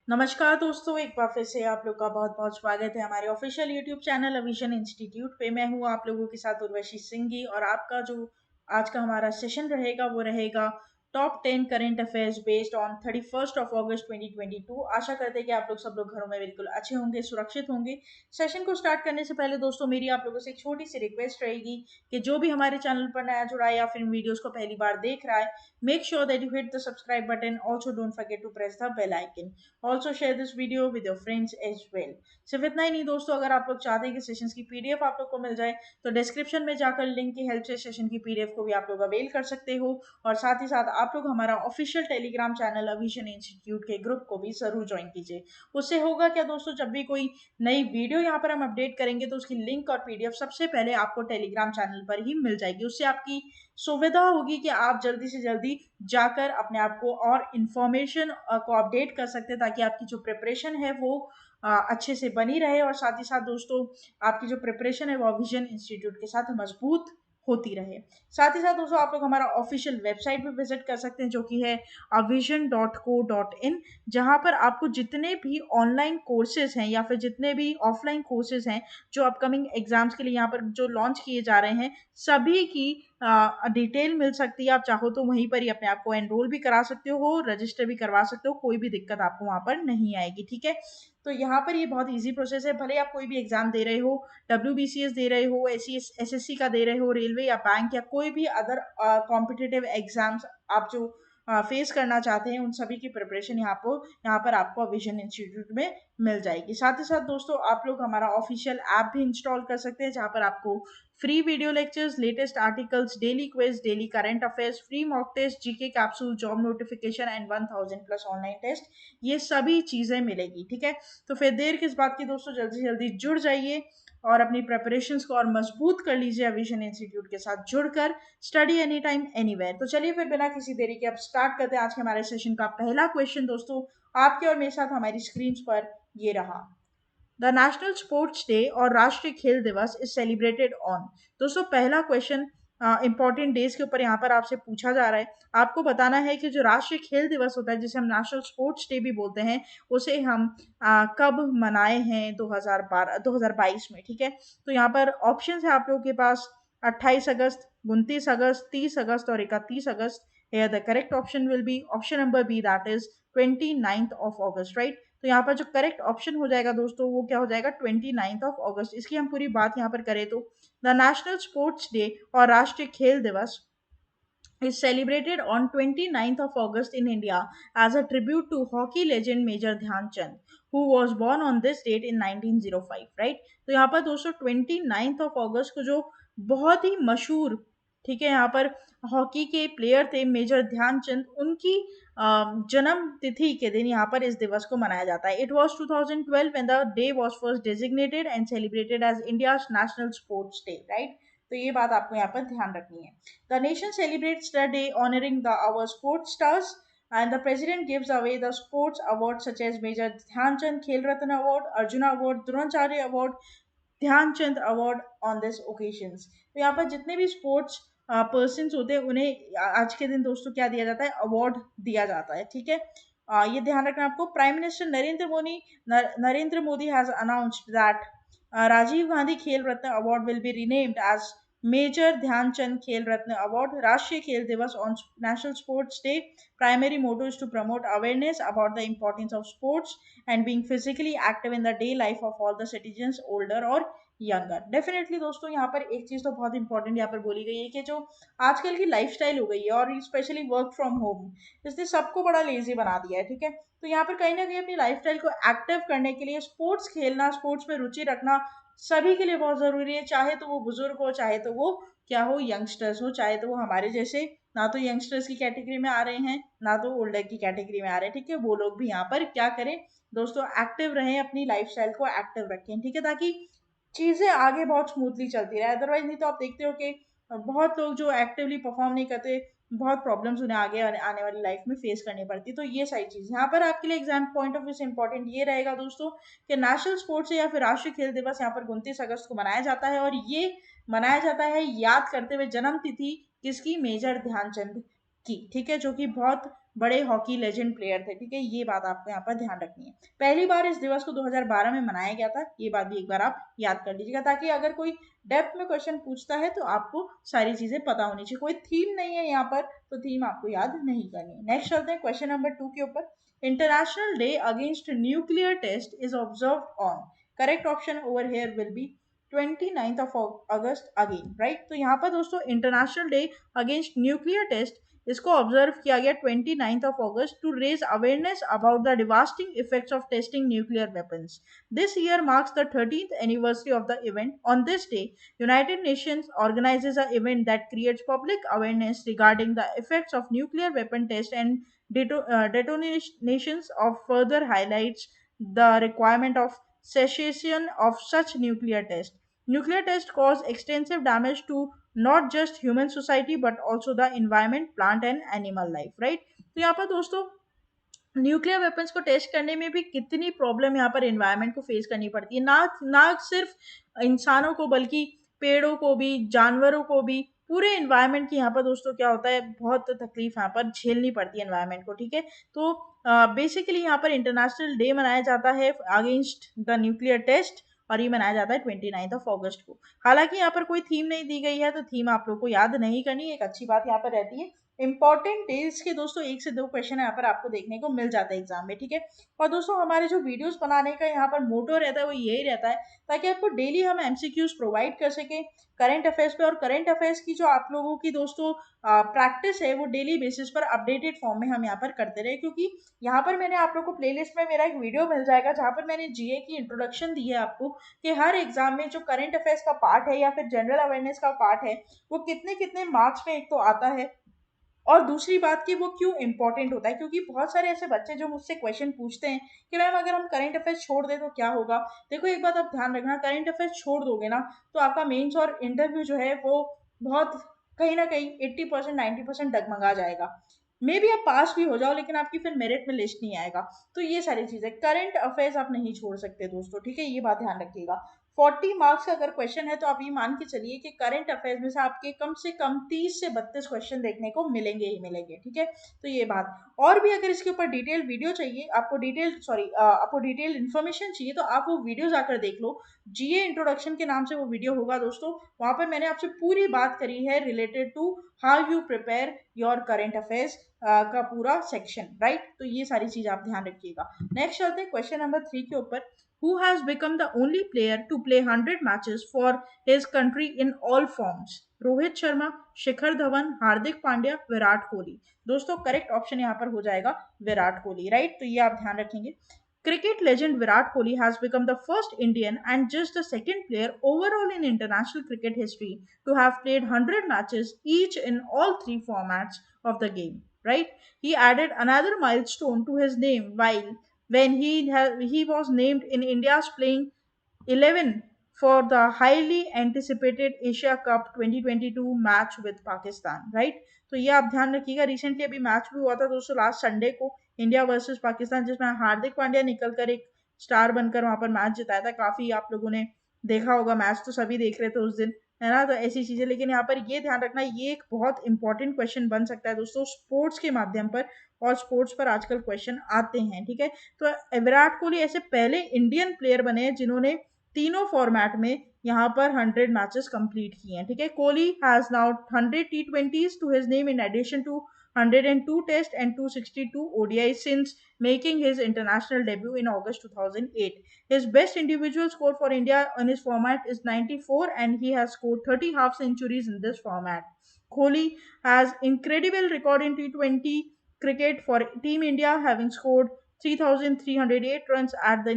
नमस्कार दोस्तों, एक बार फिर से आप लोग का बहुत बहुत स्वागत है हमारे ऑफिशियल यूट्यूब चैनल अविजन इंस्टीट्यूट पे। मैं हूँ आप लोगों के साथ उर्वशी सिंघी और आपका जो आज का हमारा सेशन रहेगा वो रहेगा top 10 current affairs based on 31 अगस्त 2022। आशा करते हैं कि आप लोग सब लोग घरों में बिल्कुल अच्छे होंगे, सुरक्षित होंगे। सेशन को स्टार्ट करने से पहले दोस्तों मेरी आप लोगों से एक छोटी सी रिक्वेस्ट रहेगी कि जो भी हमारे चैनल पर नया जुड़ा है या फिर वीडियोस को पहली बार देख रहा है, make sure that you hit the subscribe button. Also don't forget to press the bell icon. Also share this video with your friends as well. सिर्फ इतना ही नहीं दोस्तों, अगर आप लोग चाहते हैं कि सेशंस की पीडीएफ आप लोग को मिल जाए तो डिस्क्रिप्शन में जाकर लिंक की हेल्प से सेशन की पीडीएफ को भी आप लोग अवेल कर सकते हो। और साथ ही साथ आप लोग हमारा ऑफिशियल टेलीग्राम चैनल अविजन इंस्टीट्यूट के ग्रुप को भी जरूर ज्वाइन कीजिए। उससे होगा क्या दोस्तों, जब भी कोई नई वीडियो यहाँ पर हम अपडेट करेंगे तो उसकी लिंक और पीडीएफ सबसे पहले आपको टेलीग्राम चैनल पर ही मिल जाएगी। उससे आपकी सुविधा होगी कि आप जल्दी से जल्दी जाकर अपने आप को और इंफॉर्मेशन को अपडेट कर सकते हैं, ताकि आपकी जो प्रिपरेशन है वो अच्छे से बनी रहे। और साथ ही साथ दोस्तों आपकी जो प्रिपरेशन है वो विजन इंस्टीट्यूट के साथ मजबूत होती रहे। साथ ही साथ दोस्तों आप लोग हमारा ऑफिशियल वेबसाइट पे विजिट कर सकते हैं, जो कि है avision.co.in, जहां पर आपको जितने भी ऑनलाइन कोर्सेज हैं या फिर जितने भी ऑफलाइन कोर्सेज हैं जो अपकमिंग एग्जाम्स के लिए यहाँ पर जो लॉन्च किए जा रहे हैं, सभी की डिटेल मिल सकती है। आप चाहो तो वहीं पर ही अपने आप को एनरोल भी करा सकते हो, रजिस्टर भी करवा सकते हो, कोई भी दिक्कत आपको वहां पर नहीं आएगी। ठीक है, तो यहाँ पर ये बहुत इजी प्रोसेस है। भले आप कोई भी एग्जाम दे रहे हो, WBCS दे रहे हो, SSC का दे रहे हो, रेलवे या बैंक या कोई भी अदर कॉम्पिटिटिव एग्जाम्स आप जो फेस करना चाहते हैं, उन सभी की प्रिपरेशन यहाँ पर आपको विजन इंस्टीट्यूट में मिल जाएगी। साथ ही साथ दोस्तों आप लोग हमारा ऑफिशियल ऐप भी इंस्टॉल कर सकते हैं, जहाँ पर आपको free video lectures, latest articles, daily quiz, daily current affairs, free mock test, GK capsule, job notification and 1000 plus online test, ये सभी चीजें मिलेगी। ठीक है, तो फिर देर किस बात की दोस्तों, जल्दी से जल्दी जुड़ जाइए और अपनी प्रिपरेशंस को और मजबूत कर लीजिए विजन इंस्टीट्यूट के साथ जुड़कर। Study any time anywhere. तो चलिए फिर बिना किसी देरी के अब स्टार्ट करते हैं आज के हमारे सेशन का पहला क्वेश्चन। दोस्तों आपके और मेरे साथ हमारी स्क्रीन पर ये रहा। द नेशनल स्पोर्ट्स डे और राष्ट्रीय खेल दिवस इज सेलिब्रेटेड ऑन। दोस्तों पहला क्वेश्चन इंपॉर्टेंट डेज के ऊपर यहाँ पर आपसे पूछा जा रहा है। आपको बताना है कि जो राष्ट्रीय खेल दिवस होता है, जिसे हम नेशनल स्पोर्ट्स डे भी बोलते हैं, उसे हम कब मनाए हैं 2022 में। ठीक है, तो यहाँ पर ऑप्शन है आप लोगों के पास 28 अगस्त, 29 अगस्त, 30 अगस्त और 31 अगस्त। Here the correct option will be option number B, that is 29 right. तो यहाँ पर जो करेक्ट ऑप्शन हो जाएगा दोस्तों वो क्या हो जाएगा, 29 इसकी हम पूरी बात यहाँ पर करें तो द नेशनल स्पोर्ट्स डे और राष्ट्रीय खेल दिवस is celebrated on 29 in India as a tribute to hockey legend Major Dhyan Chand, who was born on this date in 1905, right? तो यहाँ पर दोस्तों 29 को जो बहुत ही मशहूर, ठीक है, यहाँ पर हॉकी के प्लेयर थे मेजर ध्यानचंद, उनकी जन्म तिथि के दिन यहाँ पर इस दिवस को मनाया जाता है। It was 2012 when the day was first designated and celebrated as India's national sports day, right? तो ये बात आपको यहाँ पर ध्यान रखनी है। The nation celebrates the day honoring our sports stars, and the president gives away the sports awards such as Major Dhyanchand Khel Ratna Award, Arjuna Award, Dronacharya Award, Dhyan Chand award on this occasions. तो यहाँ पर जितने भी sports person होते हैं उन्हें आज के दिन दोस्तों क्या दिया जाता है, अवार्ड दिया जाता है। ठीक है, ये ध्यान रखना आपको। Prime minister Narendra Modi has announced that Rajiv Gandhi Khel Ratna award will be renamed as major Dhyanchand Khel Ratna award. राष्ट्रीय खेल दिवस on national sports day primary motto is to promote awareness about the importance of sports and being physically active in the day life of all the citizens, older और younger. Definitely दोस्तों यहाँ पर एक चीज तो बहुत इंपॉर्टेंट यहाँ पर बोली गई है कि जो आजकल की लाइफस्टाइल हो गई है और स्पेशली वर्क फ्रॉम होम, इसने सबको बड़ा लेजी बना दिया है। ठीक है, तो यहाँ पर कहीं ना कहीं अपनी लाइफस्टाइल को एक्टिव करने के लिए स्पोर्ट्स खेलना, स्पोर्ट्स में रुचि रखना सभी के लिए बहुत जरूरी है। चाहे तो वो बुजुर्ग हो, चाहे तो वो क्या हो, यंगस्टर्स हो, चाहे तो वो हमारे जैसे ना तो यंगस्टर्स की कैटेगरी में आ रहे हैं ना तो ओल्डर की कैटेगरी में आ रहे हैं। ठीक है, वो लोग भी यहाँ पर क्या करें दोस्तों, एक्टिव रहें, अपनी लाइफस्टाइल को एक्टिव रखें। ठीक है, ताकि चीजें आगे बहुत स्मूथली चलती रहे। अदरवाइज नहीं तो आप देखते हो कि बहुत लोग जो एक्टिवली परफॉर्म नहीं करते, बहुत प्रॉब्लम्स उन्हें आगे आने वाली लाइफ में फेस करनी पड़ती। तो ये सारी चीज यहाँ पर आपके लिए एग्जाम पॉइंट ऑफ व्यू से इंपॉर्टेंट ये रहेगा दोस्तों कि नेशनल स्पोर्ट्स या फिर राष्ट्रीय खेल दिवस यहाँ पर 29 अगस्त को मनाया जाता है, और ये मनाया जाता है याद करते हुए जन्म तिथि किसकी, मेजर ध्यानचंद की। ठीक है, जो कि बहुत बड़े हॉकी लेजेंड प्लेयर थे, ठीक है, ये बात आपको यहाँ पर ध्यान रखनी है। पहली बार इस दिवस को 2012 में मनाया गया था, ये बात भी एक बार आप याद कर लीजिएगा, ताकि अगर कोई डेप्थ में क्वेश्चन पूछता है तो आपको सारी चीजें पता होनी चाहिए। कोई थीम नहीं है यहाँ पर, तो थीम आपको याद नहीं करनी है। नेक्स्ट चलते हैं क्वेश्चन नंबर 2 के ऊपर। International day against nuclear test is observe on, correct option over here will be 29th of August again, right. तो यहाँ पर दोस्तों international day against nuclear test इसको ऑब्जर्व किया गया 29th of August to raise awareness about the devastating effects of testing nuclear weapons. This year marks the 13th anniversary of the event. On this day, United Nations organizes an event that creates public awareness regarding the effects of nuclear weapon test and detonations of further highlights the requirement of cessation of such nuclear tests. Nuclear tests cause extensive damage to not just human society but also the environment, plant and animal life, right? तो यहाँ पर दोस्तों nuclear weapons को test करने में भी कितनी problem यहाँ पर एनवायरनमेंट को फेस करनी पड़ती है, ना सिर्फ इंसानों को बल्कि पेड़ों को भी, जानवरों को भी, पूरे एनवायरनमेंट की यहाँ पर दोस्तों क्या होता है, बहुत तकलीफ यहाँ पर झेलनी पड़ती है एनवायरनमेंट को, ठीक है। तो बेसिकली यहाँ पर इंटरनेशनल डे मनाया जाता है अगेंस्ट द न्यूक्लियर टेस्ट, और ये मनाया जाता है 29 ऑफ अगस्त को। हालांकि यहाँ पर कोई थीम नहीं दी गई है, तो थीम आप लोग को याद नहीं करनी, एक अच्छी बात यहाँ पर रहती है। इंपॉर्टेंट डेज के दोस्तों 1 से 2 क्वेश्चन यहाँ पर आपको देखने को मिल जाता है एग्जाम में, ठीक है। और दोस्तों हमारे जो वीडियोस बनाने का यहाँ पर मोटो रहता है वो यही रहता है, ताकि आपको डेली हम एमसीक्यूज प्रोवाइड कर सके करंट अफेयर्स पे, और करंट अफेयर्स की जो आप लोगों की दोस्तों प्रैक्टिस है वो डेली बेसिस पर अपडेटेड फॉर्म में हम यहाँ पर करते रहे। क्योंकि यहाँ पर मैंने आप लोग को प्लेलिस्ट में मेरा एक वीडियो मिल जाएगा जहाँ पर मैंने जीए की इंट्रोडक्शन दी है आपको, कि हर एग्जाम में जो करंट अफेयर्स का पार्ट है या फिर जनरल अवेयरनेस का पार्ट है वो कितने कितने मार्क्स में एक तो आता है, और दूसरी बात कि वो क्यों इंपॉर्टेंट होता है। क्योंकि बहुत सारे ऐसे बच्चे जो मुझसे क्वेश्चन पूछते हैं कि मैम अगर हम करंट अफेयर्स छोड़ दें तो क्या होगा। देखो एक बात आप ध्यान रखना, करंट अफेयर्स छोड़ दोगे ना तो आपका मेंस और इंटरव्यू जो है वो बहुत कहीं ना कहीं 80% 90% डगमगा जाएगा। मे बी आप पास भी हो जाओ लेकिन आपकी फिर मेरिट में लिस्ट नहीं आएगा। तो ये सारी चीजें, करंट अफेयर्स आप नहीं छोड़ सकते दोस्तों, ठीक है, ये बात ध्यान रखिएगा। 40 मार्क्स का अगर क्वेश्चन है तो आप ये मान के चलिए कि करंट अफेयर्स में से कम 30 से 32 क्वेश्चन देखने को मिलेंगे ही मिलेंगे, ठीक है। तो ये बात, और भी अगर इसके ऊपर डिटेल वीडियो चाहिए आपको डिटेल इन्फॉर्मेशन चाहिए तो आप वो वीडियो जाकर देख लो। जीए इंट्रोडक्शन के नाम से वो वीडियो होगा दोस्तों, वहां पर मैंने आपसे पूरी बात करी है related to how you prepare your current affairs का पूरा सेक्शन, राइट। तो ये सारी चीज आप ध्यान रखिएगा। नेक्स्ट चलते हैं क्वेश्चन नंबर 3 के ऊपर। Who has become the only player to play 100 matches for his country in all forms? Rohit Sharma, Shikhar Dhawan, Hardik Pandya, Virat Kohli. दोस्तों करेक्ट ऑप्शन यहाँ पर हो जाएगा विराट कोहली, राइट। तो ये आप ध्यान रखेंगे। Cricket legend Virat Kohli has become the first Indian and just the second player overall in international cricket history to have played 100 matches each in all three formats of the game, right? He added another milestone to his name while when he was named in India's playing 11 for the highly anticipated Asia Cup 2022 match with Pakistan, right? तो ये आप ध्यान रखिएगा। Recently अभी match भी हुआ था दोस्तों लास्ट संडे को, इंडिया वर्सेस पाकिस्तान, जिसमें हार्दिक पांड्या निकल कर एक स्टार बनकर वहां पर मैच जिताया था। काफी आप लोगों ने देखा होगा, मैच तो सभी देख रहे थे उस दिन, है ना। तो ऐसी चीजें, लेकिन यहाँ पर ये ध्यान रखना, ये एक बहुत इंपॉर्टेंट क्वेश्चन बन सकता है दोस्तों स्पोर्ट्स के माध्यम पर, और स्पोर्ट्स पर आजकल क्वेश्चन आते हैं, ठीक है। तो विराट कोहली ऐसे पहले इंडियन प्लेयर बने हैं जिन्होंने तीनों फॉर्मेट में यहाँ पर 100 मैचेस कंप्लीट किए हैं, ठीक है। Kohli has now 100 T20s to his name in addition to 102 test and 262 ODI since making his international debut in August 2008. His best individual score for India in his format is 94 and he has scored 30 half centuries in this format. Kohli has incredible record in T20 cricket for Team India, having scored 3,308 runs at the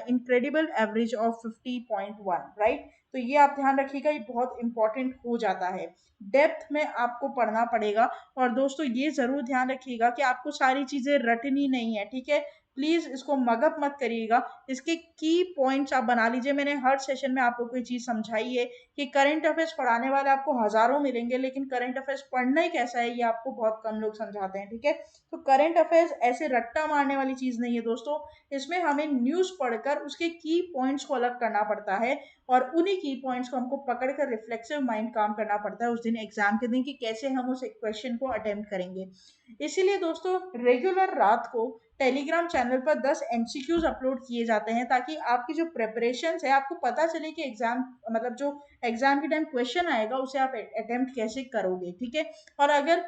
incredible average of 50.1, right? तो ये आप ध्यान रखिएगा, ये बहुत important हो जाता है, डेप्थ में आपको पढ़ना पड़ेगा। और दोस्तों ये जरूर ध्यान रखिएगा कि आपको सारी चीजें रटनी नहीं है, ठीक है। प्लीज इसको मगअप मत करिएगा। इसके की पॉइंट्स आप बना लीजिए। मैंने हर सेशन में आपको कोई चीज समझाई है कि करंट अफेयर्स पढ़ाने वाले आपको हजारों मिलेंगे, लेकिन करंट अफेयर्स पढ़ना ही कैसा है ये आपको बहुत कम लोग समझाते हैं, ठीक है। तो करंट अफेयर्स ऐसे रट्टा मारने वाली चीज नहीं है दोस्तों। इसमें हमें न्यूज पढ़कर उसके की पॉइंट्स को अलग करना पड़ता है, और उन्हीं की पॉइंट्स को हमको पकड़कर रिफ्लेक्सिव माइंड काम करना पड़ता है उस दिन एग्जाम के दिन, कि कैसे हम उस क्वेश्चन को अटेम्प्ट करेंगे। इसीलिए दोस्तों रेगुलर रात को टेलीग्राम चैनल पर 10 एमसीक्यूज अपलोड किए जाते हैं, ताकि आपकी जो प्रेपरेशन है आपको पता चले कि एग्जाम मतलब जो एग्जाम के टाइम क्वेश्चन आएगा उसे आप अटेम्प्ट कैसे करोगे, ठीक है। और अगर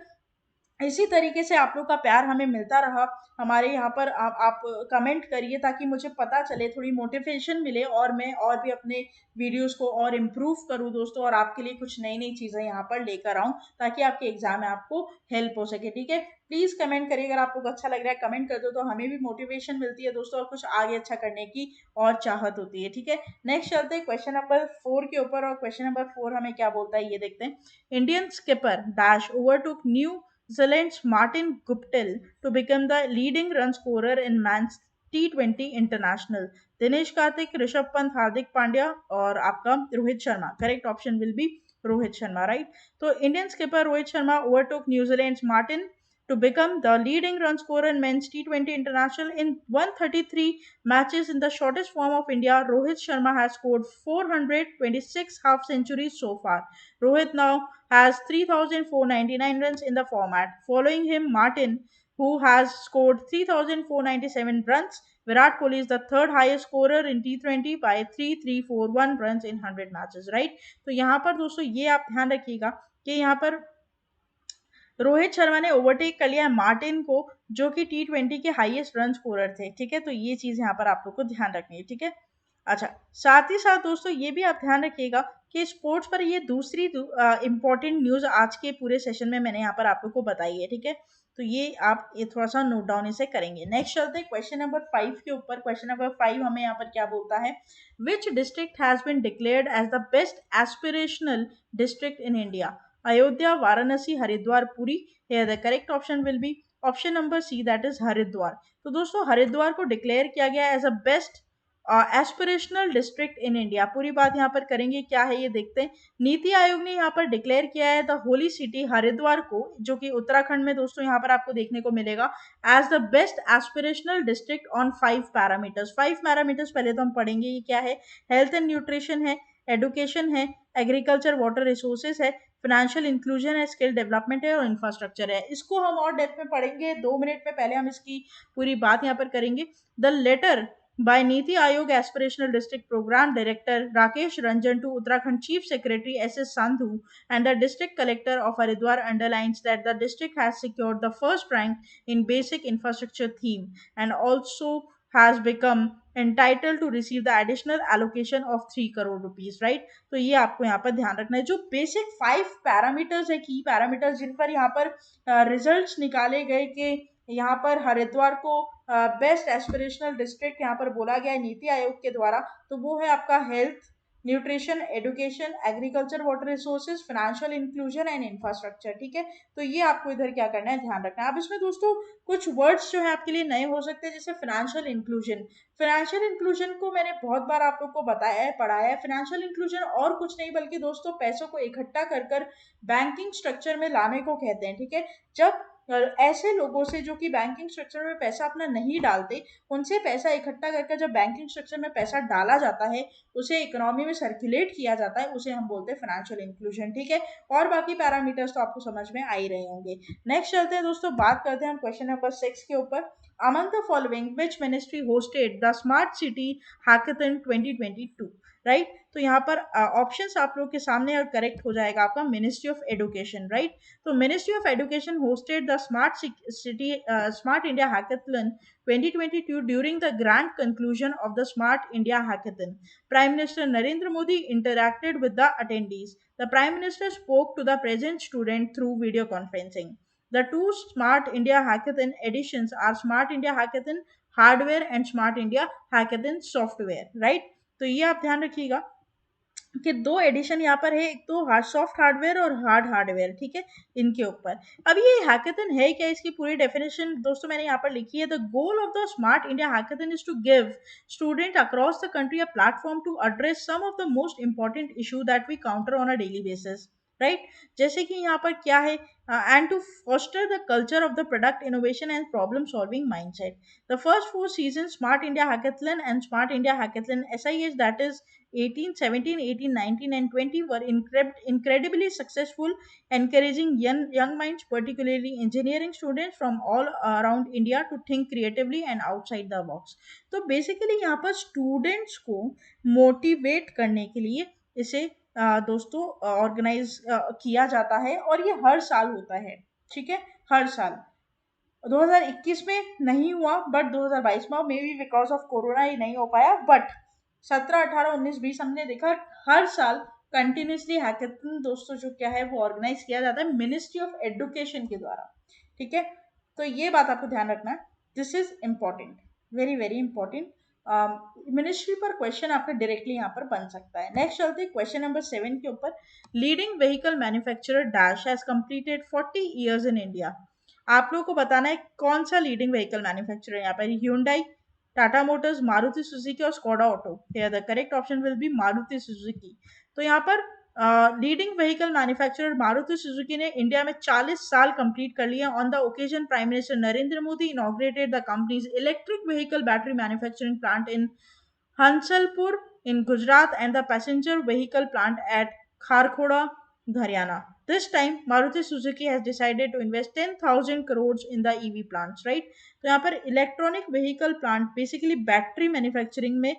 इसी तरीके से आप लोग का प्यार हमें मिलता रहा, हमारे यहाँ पर आप कमेंट करिए ताकि मुझे पता चले, थोड़ी मोटिवेशन मिले, और मैं और भी अपने वीडियोस को और इम्प्रूव करूँ दोस्तों, और आपके लिए कुछ नई नई चीज़ें यहाँ पर लेकर आऊँ, ताकि आपके एग्जाम में आपको हेल्प हो सके, ठीक है। प्लीज़ कमेंट करिए, अगर आपको अच्छा लग रहा है कमेंट कर दो तो हमें भी मोटिवेशन मिलती है दोस्तों, और कुछ आगे अच्छा करने की और चाहत होती है, ठीक है। नेक्स्ट चलते हैं क्वेश्चन नंबर 4 के ऊपर, और क्वेश्चन नंबर 4 हमें क्या बोलता है ये देखते हैं। Indian skipper dash overtook new Zealand's Martin Guptill to become the leading run scorer in men's T20 International. Dinesh Karthik, Rishabh Pant, Hardik Pandya और आपका Rohit Sharma. Correct option will be Rohit Sharma, right. तो Indian skipper Rohit Sharma overtook New Zealand's Martin to become the leading run scorer in men's T20 International in 133 matches in the shortest form of India. Rohit Sharma has scored 426 half centuries so far. Rohit now has 3,499 runs in the format. Following him, Martin, who has scored 3,497 runs. Virat Kohli is the third highest scorer in T20 by 3,341 runs in 100 matches, right? तो यहाँ पर दोस्तों ये आप ध्यान रखिएगा कि यहाँ पर रोहित शर्मा ने ओवरटेक कर लिया है मार्टिन को, जो कि T20 के हाईएस्ट रन स्कोरर थे, ठीक है। तो ये चीज यहाँ पर आप लोग को ध्यान रखनी है, ठीक है। अच्छा, साथ ही साथ दोस्तों ये भी आप ध्यान रखिएगा कि स्पोर्ट्स पर ये दूसरी इंपॉर्टेंट न्यूज आज के पूरे सेशन में मैंने यहाँ पर आप लोग को बताई है, ठीक है। तो ये आप ये थोड़ा सा नोट डाउन इसे करेंगे। नेक्स्ट चलते हैं क्वेश्चन नंबर 5 के ऊपर। क्वेश्चन नंबर 5 हमें यहाँ पर क्या बोलता है। Which district has been declared as the best aspirational district in India. Ayodhya, Varanasi, Haridwar, Puri. Here the correct option will be option number C, that is Haridwar. तो दोस्तों हरिद्वार को डिक्लेयर किया गया as a best aspirational district in India. पूरी बात यहाँ पर करेंगे, क्या है ये देखते हैं। नीति आयोग ने यहाँ पर डिक्लेयर किया है द होली सिटी हरिद्वार को, जो कि उत्तराखंड में दोस्तों यहाँ पर आपको देखने को मिलेगा, as the best aspirational district on 5 parameters. 5 parameters पहले तो हम पढ़ेंगे, ये क्या है। हेल्थ एंड न्यूट्रिशन है, एडुकेशन है, एग्रीकल्चर वाटर रिसोर्सेज है, फाइनेंशियल इंक्लूजन है, स्किल डेवलपमेंट है और इंफ्रास्ट्रक्चर है। इसको हम और डेप्थ में पढ़ेंगे 2 मिनट में, पहले हम इसकी पूरी बात यहाँ पर करेंगे। The letter by Niti Aayog Aspirational District Program Director Rakesh Ranjan to Uttarakhand Chief Secretary S.S. Sandhu and the District Collector of Haridwar underlines that the district has secured the first rank in basic infrastructure theme and also has become entitled to receive the additional allocation of 3 crore rupees, right? तो ये आपको यहाँ पर ध्यान रखना है। जो basic 5 parameters है, की पैरामीटर्स जिन पर यहाँ पर रिजल्ट्स निकाले गए कि यहाँ पर हरिद्वार को बेस्ट एस्पिरेशनल डिस्ट्रिक्ट यहाँ पर बोला गया है नीति आयोग के द्वारा, तो वो है आपका health, nutrition, education, agriculture water resources, financial inclusion and infrastructure, ठीक है। तो ये आपको इधर क्या करना है, ध्यान रखना है। अब इसमें दोस्तों कुछ वर्ड्स जो है आपके लिए नए हो सकते हैं, जैसे फाइनेंशियल इंक्लूजन। फाइनेंशियल इंक्लूजन को मैंने बहुत बार आप लोग को बताया है, पढ़ाया है। फाइनेंशियल इंक्लूजन और कुछ नहीं बल्कि दोस्तों पैसों को इकट्ठा कर बैंकिंग स्ट्रक्चर में लाने को कहते हैं, ठीक है। जब ऐसे लोगों से जो कि बैंकिंग स्ट्रक्चर में पैसा अपना नहीं डालते, उनसे पैसा इकट्ठा करके जब बैंकिंग स्ट्रक्चर में पैसा डाला जाता है, उसे इकोनॉमी में सर्कुलेट किया जाता है, उसे हम बोलते हैं फाइनेंशियल इंक्लूजन, ठीक है। और बाकी पैरामीटर्स तो आपको समझ में आ ही रहे होंगे। नेक्स्ट चलते हैं दोस्तों, बात करते हैं हम क्वेश्चन नंबर 6 के ऊपर। Among the following which ministry hosted the smart city hackathon 2022, right. तो यहाँ पर ऑप्शंस आप लोग के सामने और करेक्ट हो जाएगा आपका मिनिस्ट्री ऑफ एडुकेशन, राइट। तो ministry of education hosted the smart India hackathon 2022 during the grand conclusion of the Smart India Hackathon. Prime Minister Narendra Modi interacted with the attendees. The Prime Minister spoke to the present student through video conferencing. The two Smart India Hackathon editions are Smart India Hackathon Hardware and Smart India Hackathon Software, right? तो ये आप ध्यान रखिएगा कि दो addition यहाँ पर है, एक तो हार्ड सॉफ्ट हार्डवेयर और हार्ड हार्डवेयर, ठीक है, इनके ऊपर। अब ये हैकेथन है क्या, इसकी पूरी डेफिनेशन दोस्तों मैंने यहाँ पर लिखी है। The goal of the smart India hackathon is to give student across the country a platform to address some of the most important issue that we counter on a daily basis, right. जैसे कि यहाँ पर क्या है, and to foster the culture of the product innovation and problem solving mindset. The first four seasons, Smart India Hackathon and Smart India Hackathon SIH, that is 18, 17, 18, 19, and 20, were incredibly successful, encouraging young minds, particularly engineering students from all around India, to think creatively and outside the box. तो basically यहाँ पर students को motivate करने के लिए इसे दोस्तों organise किया जाता है, और ये हर साल होता है, ठीक है, हर साल। 2021 में नहीं हुआ, बट 2022 में, may be because of corona ये नहीं हो पाया, बट 17, 18, 19, 20 हमने देखा हर साल कंटिन्यूसली हैकेथन दोस्तों जो क्या है वो ऑर्गेनाइज किया जाता है मिनिस्ट्री ऑफ एजुकेशन के द्वारा, ठीक है। तो ये बात आपको ध्यान रखना है, this is important, very very important. Ministry पर क्वेश्चन आपका डायरेक्टली यहाँ पर बन सकता है। नेक्स्ट चलते हैं क्वेश्चन नंबर 7 के ऊपर। Leading vehicle manufacturer dash has completed 40 years in India. आप लोगों को बताना है कौन सा लीडिंग व्हीकल मैन्युफैक्चरर है यहाँ पर, Hyundai, Tata motors, Maruti Suzuki और Skoda auto. Here the correct option will be Maruti Suzuki. तो यहाँ पर leading vehicle manufacturer Maruti Suzuki ने इंडिया में 40 साल कंप्लीट कर लिए। On the occasion prime minister Narendra Modi inaugurated the company's electric vehicle battery manufacturing plant in Hansalpur in Gujarat and the passenger vehicle plant at Kharkhoda, Haryana. This time, Maruti Suzuki has decided to invest 10,000 crores in the EV plants, right? तो यहाँ पर electronic vehicle plant basically battery manufacturing में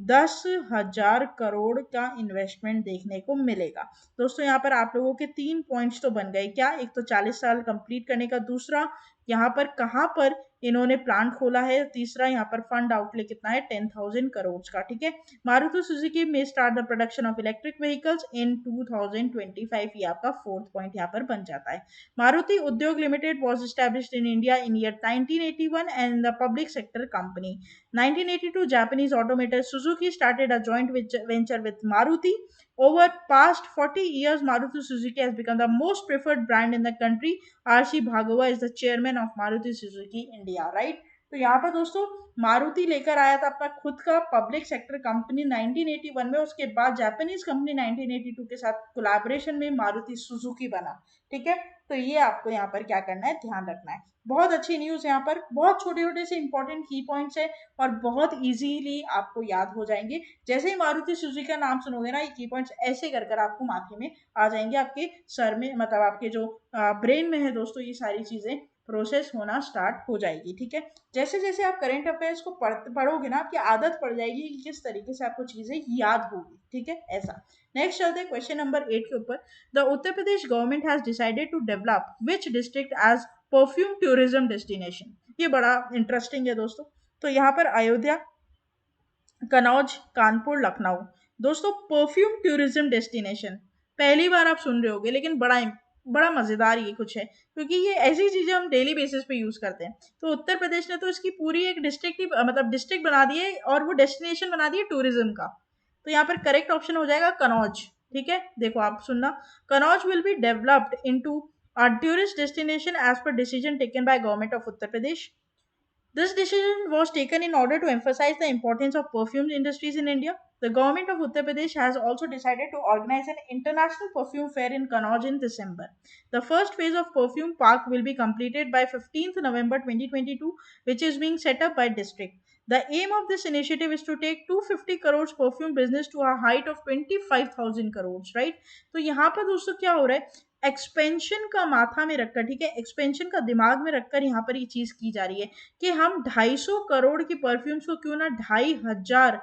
10,000 करोड़ का investment देखने को मिलेगा। दोस्तों यहाँ पर आप लोगों के 3 पॉइंट्स तो बन गए क्या, एक तो 40 साल कंप्लीट करने का, दूसरा यहाँ पर कहाँ पर इन्होंने प्लांट खोला है, तीसरा यहाँ पर फंड आउटले कितना है 10,000 करोड़ का, ठीक है। मारुति सुजुकी में start the production of electric vehicles इन 2025, ये आपका फोर्थ पॉइंट यहाँ पर बन जाता है। मारुति उद्योग limited was established in India in year 1981 and the public sector company. 1982 Japanese automaker Suzuki started a joint venture with Maruti. Over past 40 years, Maruti Suzuki has become the most preferred brand in the country. RC Bhargava is the chairman of Maruti Suzuki India, right? तो यहाँ पर दोस्तों मारुति लेकर आया था अपना खुद का पब्लिक सेक्टर कंपनी 1981 में, उसके बाद जापानीज कंपनी 1982 के साथ कोलैबोरेशन में मारुति सुजुकी बना, ठीक है। तो ये आपको यहाँ पर क्या करना है, ध्यान रखना है। बहुत अच्छी न्यूज यहाँ पर, बहुत छोटे छोटे से इंपॉर्टेंट की पॉइंट्स है और बहुत इजीली आपको याद हो जाएंगे। जैसे ही मारुति सुजुकी का नाम सुनोगे ना, ये की पॉइंट्स ऐसे कर कर आपको माथे में आ जाएंगे, आपके सर में, मतलब आपके जो ब्रेन में है दोस्तों, ये सारी चीजें प्रोसेस होना स्टार्ट हो जाएगी, ठीक है। जैसे जैसे आप करंट अफेयर्स को पढ़ोगे ना, आपकी आदत पड़ जाएगी कि किस तरीके से आपको चीजें याद होगी, ठीक है, ऐसा। नेक्स्ट चलते हैं क्वेश्चन नंबर 8 के ऊपर। The Uttar Pradesh government has decided to develop which district as perfume tourism destination. ये बड़ा इंटरेस्टिंग है दोस्तों। तो यहाँ पर अयोध्या, कनौज, कानपुर, लखनऊ। दोस्तों परफ्यूम टूरिज्म डेस्टिनेशन पहली बार आप सुन रहे होगे, लेकिन बड़ा बड़ा मजेदार ये कुछ है, क्योंकि ये ऐसी चीजें हम डेली बेसिस पे यूज करते हैं। तो उत्तर प्रदेश ने तो इसकी पूरी एक डिस्ट्रिक्ट मतलब डिस्ट्रिक्ट बना दी है, और वो डेस्टिनेशन बना दी है टूरिज्म का। तो यहाँ पर करेक्ट ऑप्शन हो जाएगा कनौज, ठीक है। देखो आप सुनना, Kannauj will be developed into a tourist destination as per decision taken by government of Uttar Pradesh. This decision was taken in order to emphasize the importance of perfume industries in India. The government of Uttar Pradesh has also decided to organize an international perfume fair in Kannauj in December. The first phase of perfume park will be completed by 15th November 2022, which is being set up by district. The aim of this initiative is to take 250 crores perfume business to a height of 25,000 crores, right? तो यहाँ पर दोस्तों क्या हो रहा है, expansion का माथा में रखकर, ठीक है, एक्सपेंशन का दिमाग में रखकर यहाँ पर ये चीज की जा रही है कि हम 250 करोड़ की परफ्यूम्स को क्यों ना 2,500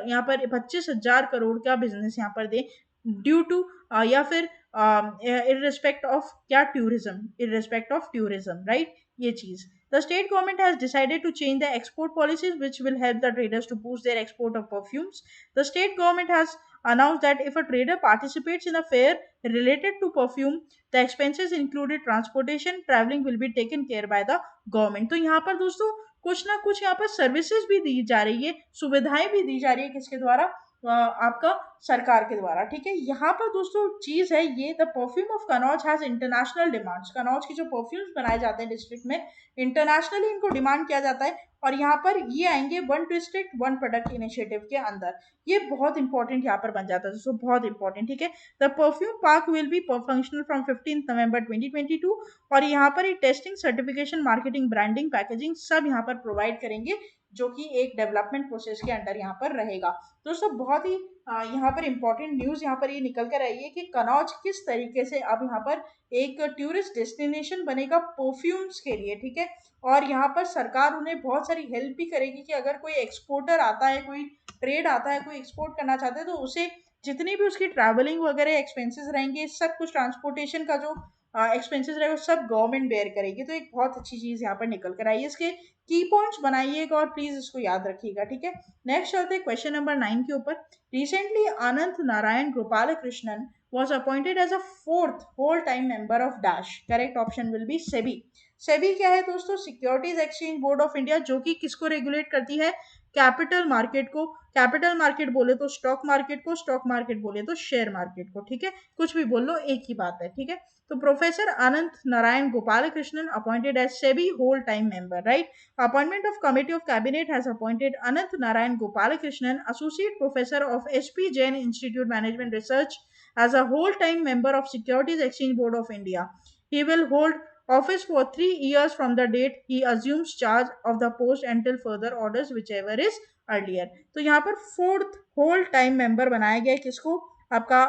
यहाँ पर 25,000 करोड़ का बिजनेस यहाँ पर दे, ड्यू टू या फिर इन रिस्पेक्ट ऑफ क्या, टूरिज्म, राइट, ये चीज। The state government has decided to change the export policies, which will help the traders to boost their export of perfumes. The state government has announced that if a trader participates in a fair related to perfume, the expenses included transportation, traveling will be taken care by the government. तो यहाँ पर दोस्तों कुछ ना कुछ यहाँ पर services भी दी जा रही है, सुविधाएं भी दी जा रही है, किसके द्वारा, आपका सरकार के द्वारा, ठीक है। यहाँ पर दोस्तों चीज है ये, the perfume of Kannauj has international demands. Kannauj के जो परफ्यूम्स बनाए जाते हैं डिस्ट्रिक्ट में, इंटरनेशनली इनको डिमांड किया जाता है। और यहाँ पर ये आएंगे one district one product initiative के अंदर। ये बहुत इंपॉर्टेंट यहाँ पर बन जाता है दोस्तों, बहुत इंपॉर्टेंट, ठीक है। The perfume park will be functional from 15 नवंबर 2022। और यहाँ पर ये testing, certification, marketing, branding, packaging सब यहाँ पर प्रोवाइड करेंगे, जो कि एक डेवलपमेंट प्रोसेस के अंडर यहाँ पर रहेगा। दोस्तों बहुत ही यहाँ पर इंपॉर्टेंट न्यूज यहाँ पर ये निकल कर आई है कि कनौज किस तरीके से अब यहाँ पर एक टूरिस्ट डेस्टिनेशन बनेगा परफ्यूम्स के लिए, ठीक है। और यहाँ पर सरकार उन्हें बहुत सारी हेल्प भी करेगी कि अगर कोई एक्सपोर्टर आता है, कोई ट्रेड आता है, कोई एक्सपोर्ट करना चाहता है, तो उसे जितनी भी उसकी ट्रैवलिंग वगैरह एक्सपेंसेस रहेंगे, सब कुछ ट्रांसपोर्टेशन का जो एक्सपेंसेस रहेगा सब गवर्नमेंट बेयर करेगी। तो एक बहुत अच्छी चीज यहाँ पर निकल कर आई है। इसके की पॉइंट्स बनाइएगा और प्लीज इसको याद रखिएगा, ठीक है। नेक्स्ट चलते हैं क्वेश्चन नंबर 9 के ऊपर। Recently Anant Narayan Gopal Krishnan was appointed as a fourth whole time member of dash। Correct option will B SEBI. SEBI क्या है दोस्तों? Securities exchange board of India, जो कि किसको रेगुलेट करती है? कैपिटल मार्केट को। कैपिटल मार्केट बोले तो स्टॉक मार्केट को, स्टॉक मार्केट बोले तो शेयर मार्केट को, ठीक है। कुछ भी बोल लो, एक ही बात है, ठीक है। तो professor Anant Narayan Gopalakrishnan appointed as SEBI whole time member, right. Appointment of Committee of Cabinet has appointed Anant Narayan Gopalakrishnan, Associate Professor of HP Jain Institute Management Research, as a whole-time member of Securities Exchange Board of India. He will hold office for 3 years from the date he assumes charge of the post until further orders, whichever is earlier. तो यहाँ पर fourth whole time member बनाया गया है किसको? आपका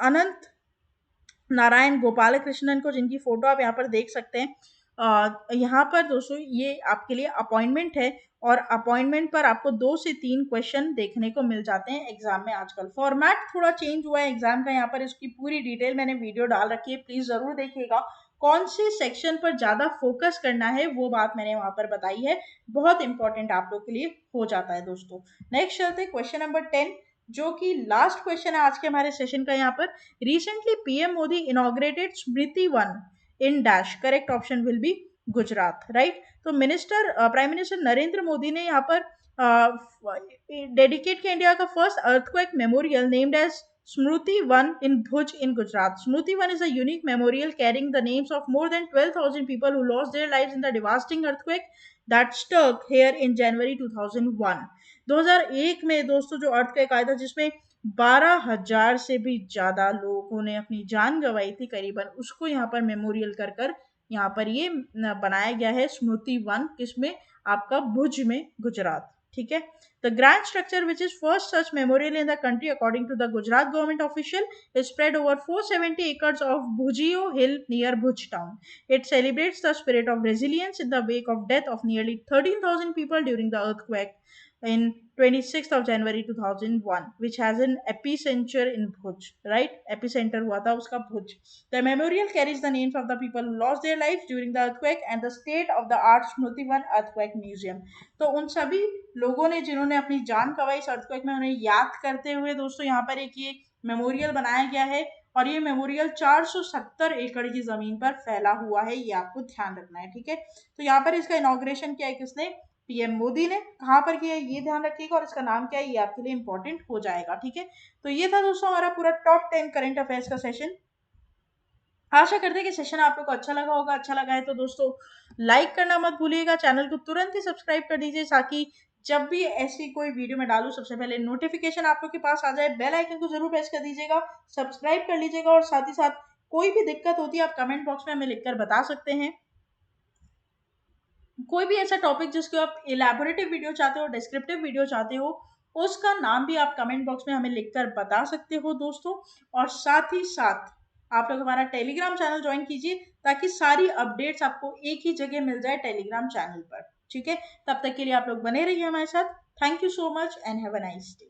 अनंत नारायण गोपाल कृष्णन को, जिनकी फोटो आप यहाँ पर देख सकते हैं। यहाँ पर दोस्तों ये आपके लिए अपॉइंटमेंट है, और अपॉइंटमेंट पर आपको 2 से 3 क्वेश्चन देखने को मिल जाते हैं एग्जाम में। आजकल फॉर्मेट थोड़ा चेंज हुआ है एग्जाम का, यहाँ पर इसकी पूरी डिटेल मैंने वीडियो डाल रखी है, प्लीज जरूर देखिएगा। कौन से सेक्शन पर ज्यादा फोकस करना है वो बात मैंने वहां पर बताई है, बहुत इंपॉर्टेंट आप लोग के लिए हो जाता है दोस्तों। नेक्स्ट चलते हैं क्वेश्चन नंबर 10, जो कि लास्ट क्वेश्चन है आज के हमारे सेशन का। यहाँ पर recently PM Modi inaugurated Smriti Van in dash. Correct option will be Gujarat, right. तो प्राइम मिनिस्टर नरेंद्र मोदी ने यहाँ पर डेडिकेट किया इंडिया का first earthquake memorial named as Smruti One in Bhuj in Gujarat. Smruti One is a unique memorial carrying the names of more than 12,000 people who lost their lives in the devastating earthquake that struck here in January 2001. 2001 में दोस्तों जो earthquake आया था, जिसमें 12,000 से भी ज्यादा लोगों ने अपनी जान गंवाई थी करीबन, उसको यहाँ पर मेमोरियल कर कर यहाँ पर ये बनाया गया है स्मृति वन, किसमें? आपका भुज में, गुजरात, ठीक है। The grand structure, which is first such memorial in the country according to the Gujarat government official, is spread over 470 acres of Bhujio Hill near Bhuj town. It celebrates the spirit of resilience in the wake of death of nearly 13,000 people during the earthquake in 26th of January 2001, which has an epicenter in Bhuj, right? Epicenter हुआ था उसका भुज। The memorial carries the names of the people who lost their lives during the earthquake and the state of the art Smruti One Earthquake Museum. तो उन सभी लोगों ने जिन्होंने अपनी जान गंवाई इस अर्थक्वेक में, उन्हें याद करते हुए दोस्तों यहाँ पर एक ये मेमोरियल बनाया गया है। और ये मेमोरियल 470 एकड़ की जमीन पर फैला हुआ है, ये आपको ध्यान रखना है, ठीक है। तो यहाँ पर इसका इनॉग्रेशन किया है किसने? पीएम मोदी ने। कहाँ पर किया है ये ध्यान रखिएगा, और इसका नाम क्या है ये आपके लिए इंपॉर्टेंट हो जाएगा, ठीक है। तो ये था दोस्तों हमारा पूरा टॉप 10 करंट अफेयर्स का सेशन। आशा करते हैं कि सेशन आप लोग को अच्छा लगा होगा। अच्छा लगा है तो दोस्तों लाइक करना मत भूलिएगा, चैनल को तुरंत ही सब्सक्राइब कर दीजिए, ताकि जब भी ऐसी कोई वीडियो में डालूं सबसे पहले नोटिफिकेशन आप लोग के पास आ जाए। बेल आइकन को जरूर प्रेस कर दीजिएगा, सब्सक्राइब कर लीजिएगा, और साथ ही साथ कोई भी दिक्कत होती है आप कमेंट बॉक्स में हमें लिखकर बता सकते हैं। कोई भी ऐसा टॉपिक जिसको आप इलैबोरेटिव वीडियो चाहते हो, डिस्क्रिप्टिव वीडियो चाहते हो, उसका नाम भी आप कमेंट बॉक्स में हमें लिखकर बता सकते हो दोस्तों। और साथ ही साथ आप लोग हमारा टेलीग्राम चैनल ज्वाइन कीजिए, ताकि सारी अपडेट्स आपको एक ही जगह मिल जाए टेलीग्राम चैनल पर, ठीक है। तब तक के लिए आप लोग बने रहिए हमारे साथ। Thank you so much and have a nice day.